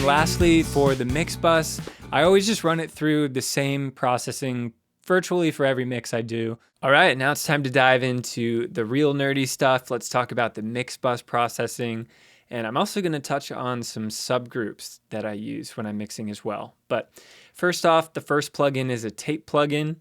then lastly, for the mix bus, I always just run it through the same processing virtually for every mix I do. All right, now it's time to dive into the real nerdy stuff. Let's talk about the mix bus processing. And I'm also going to touch on some subgroups that I use when I'm mixing as well. But first off, the first plugin is a tape plugin,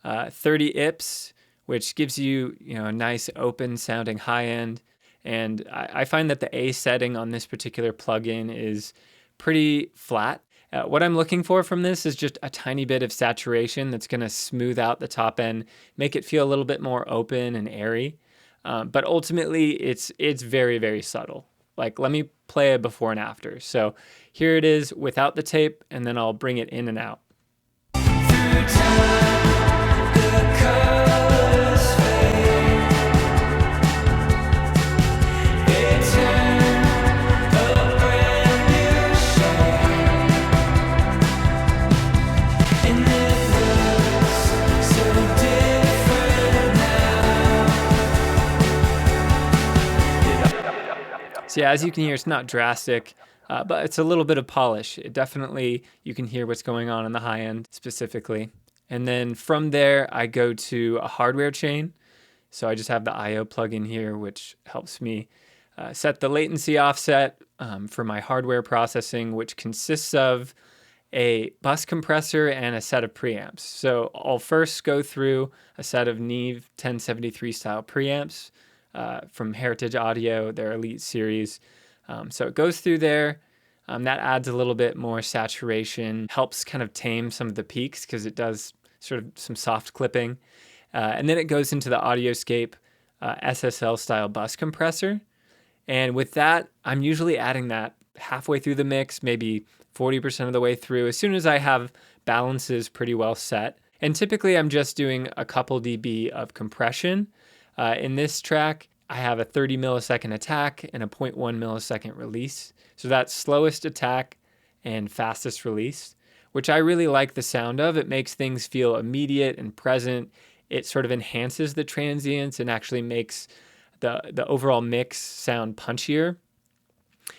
30 IPS, which gives you, a nice open sounding high end. And I find that the A setting on this particular plugin is pretty flat. What I'm looking for from this is just a tiny bit of saturation that's going to smooth out the top end, make it feel a little bit more open and airy. But ultimately, it's very, very subtle. Like, let me play a before and after. So here it is without the tape, and then I'll bring it in and out. So yeah, as you can hear, it's not drastic, but it's a little bit of polish. It definitely, you can hear what's going on in the high end specifically. And then from there, I go to a hardware chain. So I just have the I/O plugin here, which helps me set the latency offset for my hardware processing, which consists of a bus compressor and a set of preamps. So I'll first go through a set of Neve 1073 style preamps from Heritage Audio, their Elite series. So it goes through there. That adds a little bit more saturation, helps kind of tame some of the peaks because it does sort of some soft clipping. And then it goes into the Audioscape SSL style bus compressor. And with that, I'm usually adding that halfway through the mix, maybe 40% of the way through, as soon as I have balances pretty well set. And typically I'm just doing a couple dB of compression. In this track, I have a 30 millisecond attack and a 0.1 millisecond release. So that's slowest attack and fastest release, which I really like the sound of. It makes things feel immediate and present. It sort of enhances the transients and actually makes the overall mix sound punchier.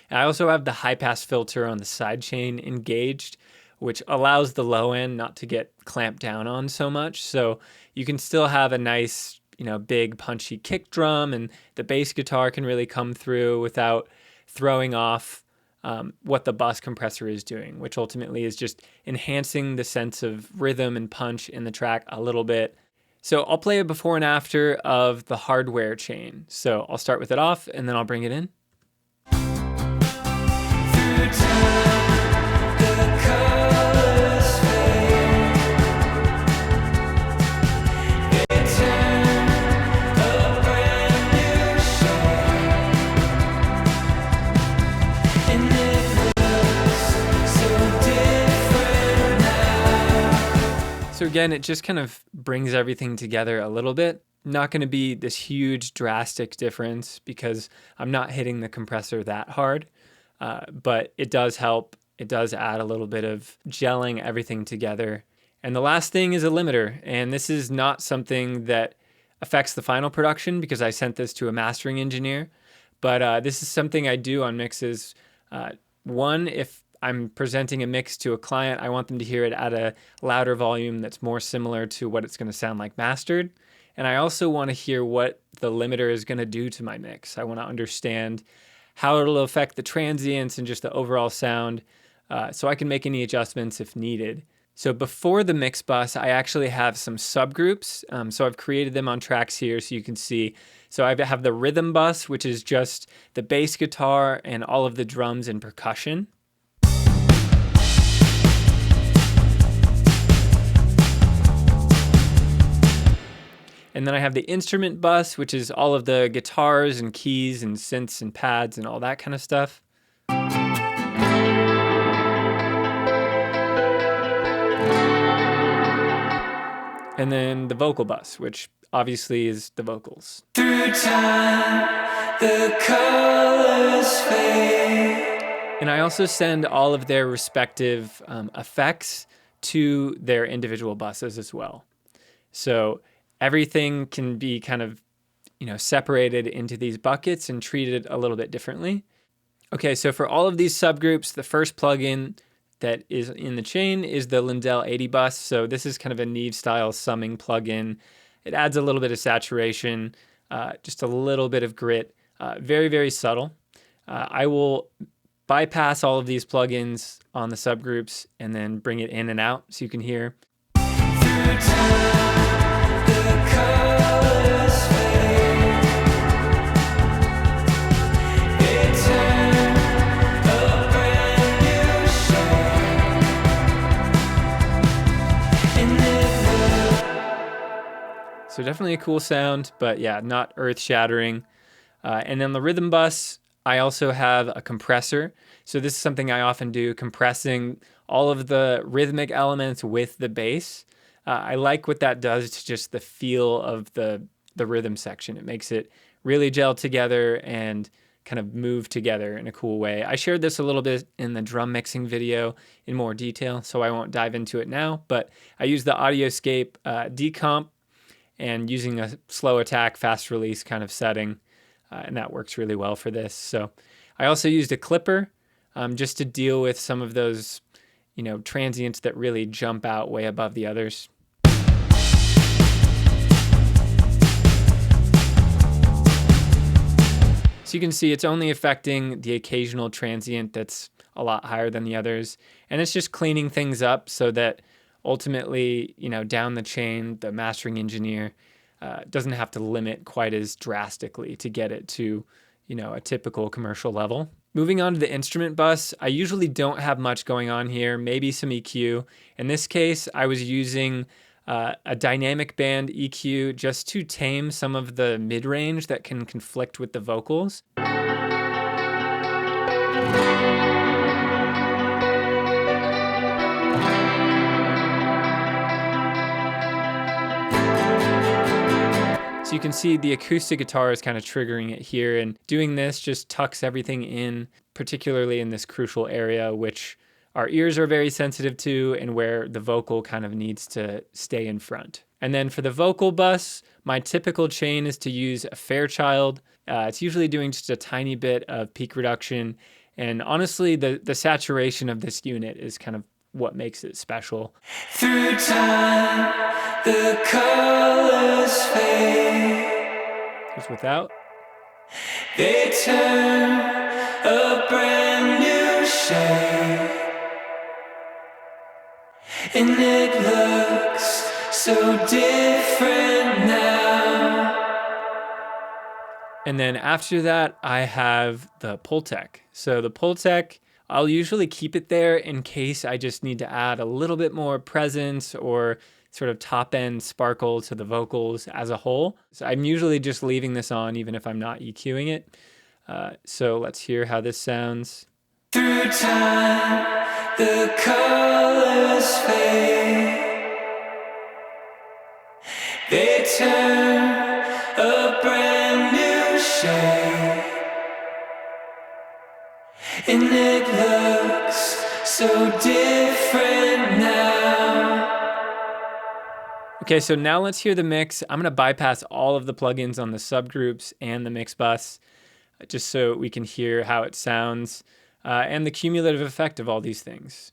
And I also have the high pass filter on the sidechain engaged, which allows the low end not to get clamped down on so much. So you can still have a nice, big punchy kick drum, and the bass guitar can really come through without throwing off what the bus compressor is doing, which ultimately is just enhancing the sense of rhythm and punch in the track a little bit. So I'll play a before and after of the hardware chain. So I'll start with it off and then I'll bring it in. So again, it just kind of brings everything together a little bit. Not going to be this huge drastic difference because I'm not hitting the compressor that hard, but it does help. It does add a little bit of gelling everything together. And the last thing is a limiter, and this is not something that affects the final production because I sent this to a mastering engineer, but this is something I do on mixes. One, if I'm presenting a mix to a client, I want them to hear it at a louder volume that's more similar to what it's going to sound like mastered. And I also want to hear what the limiter is going to do to my mix. I want to understand how it'll affect the transients and just the overall sound, so I can make any adjustments if needed. So before the mix bus, I actually have some subgroups. So I've created them on tracks here so you can see. So I have the rhythm bus, which is just the bass guitar and all of the drums and percussion. And then I have the instrument bus, which is all of the guitars and keys and synths and pads and all that kind of stuff. And then the vocal bus, which obviously is the vocals. Through time, the colors fade. And I also send all of their respective effects to their individual buses as well. So everything can be kind of, separated into these buckets and treated a little bit differently. Okay, so for all of these subgroups, the first plugin that is in the chain is the Lindell 80 bus. So this is kind of a Neve style summing plugin. It adds a little bit of saturation, just a little bit of grit, very, very subtle. I will bypass all of these plugins on the subgroups and then bring it in and out so you can hear. So definitely a cool sound, but yeah, not earth-shattering. And then the rhythm bus, I also have a compressor. So this is something I often do, compressing all of the rhythmic elements with the bass. I like what that does to just the feel of the rhythm section. It makes it really gel together and kind of move together in a cool way. I shared this a little bit in the drum mixing video in more detail, so I won't dive into it now, but I use the Audioscape decomp and using a slow attack, fast release kind of setting, and that works really well for this. So I also used a clipper just to deal with some of those, transients that really jump out way above the others. So you can see it's only affecting the occasional transient that's a lot higher than the others, and it's just cleaning things up so that ultimately, down the chain, the mastering engineer doesn't have to limit quite as drastically to get it to, a typical commercial level. Moving on to the instrument bus, I usually don't have much going on here, maybe some EQ. In this case, I was using a dynamic band EQ just to tame some of the mid-range that can conflict with the vocals. So you can see the acoustic guitar is kind of triggering it here, and doing this just tucks everything in, particularly in this crucial area, which our ears are very sensitive to and where the vocal kind of needs to stay in front. And then for the vocal bus, my typical chain is to use a Fairchild. It's usually doing just a tiny bit of peak reduction. And honestly, the saturation of this unit is kind of what makes it special. Through time, the colors fade. Here's without. They turn a brand new shade, and it looks so different now. And then after that, I have the Pultec. So the Pultec, I'll usually keep it there in case I just need to add a little bit more presence or sort of top end sparkle to the vocals as a whole. So I'm usually just leaving this on even if I'm not EQing it. So let's hear how this sounds. Through time, the colors fade. They turn a brand new shade, and it looks so different now. Okay, so now let's hear the mix. I'm gonna bypass all of the plugins on the subgroups and the mix bus, just so we can hear how it sounds and the cumulative effect of all these things.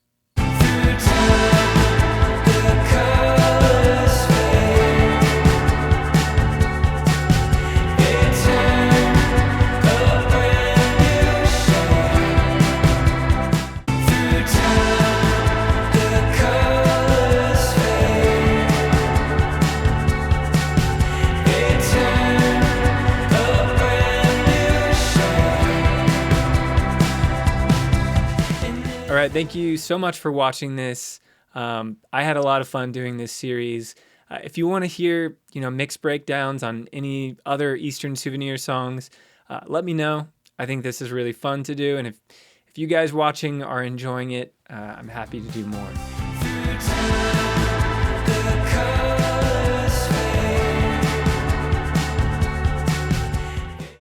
All right, thank you so much for watching this. I had a lot of fun doing this series. If you want to hear, mix breakdowns on any other Eastern Souvenir songs, let me know. I think this is really fun to do, and if you guys watching are enjoying it, I'm happy to do more.